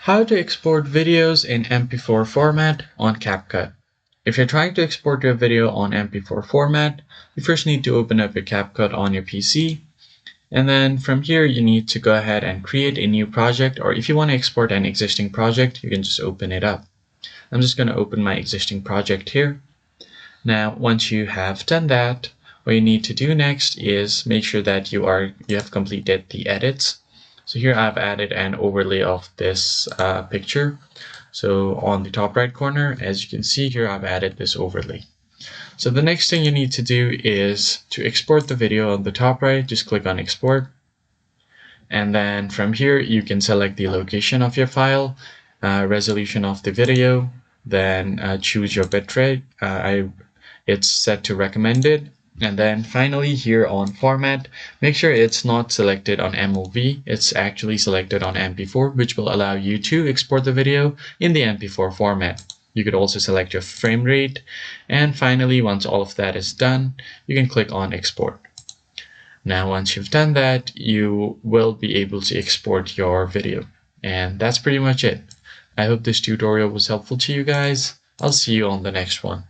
How to export videos in MP4 format on CapCut. If you're trying to export your video on MP4 format, you first need to open up your CapCut on your PC. And then from here, you need to go ahead and create a new project, or if you want to export an existing project, you can just open it up. I'm just going to open my existing project here. Now, once you have done that, what you need to do next is make sure that you have completed the edits. So here I've added an overlay of this picture. So on the top right corner, as you can see here, I've added this overlay. So the next thing you need to do is to export the video on the top right. Just click on export. And then from here, you can select the location of your file, resolution of the video, then choose your bitrate. It's set to recommended. And then finally here on format, make sure it's not selected on MOV. It's actually selected on MP4, which will allow you to export the video in the MP4 format. You could also select your frame rate. And finally, once all of that is done, you can click on export. Now, once you've done that, you will be able to export your video. And that's pretty much it. I hope this tutorial was helpful to you guys. I'll see you on the next one.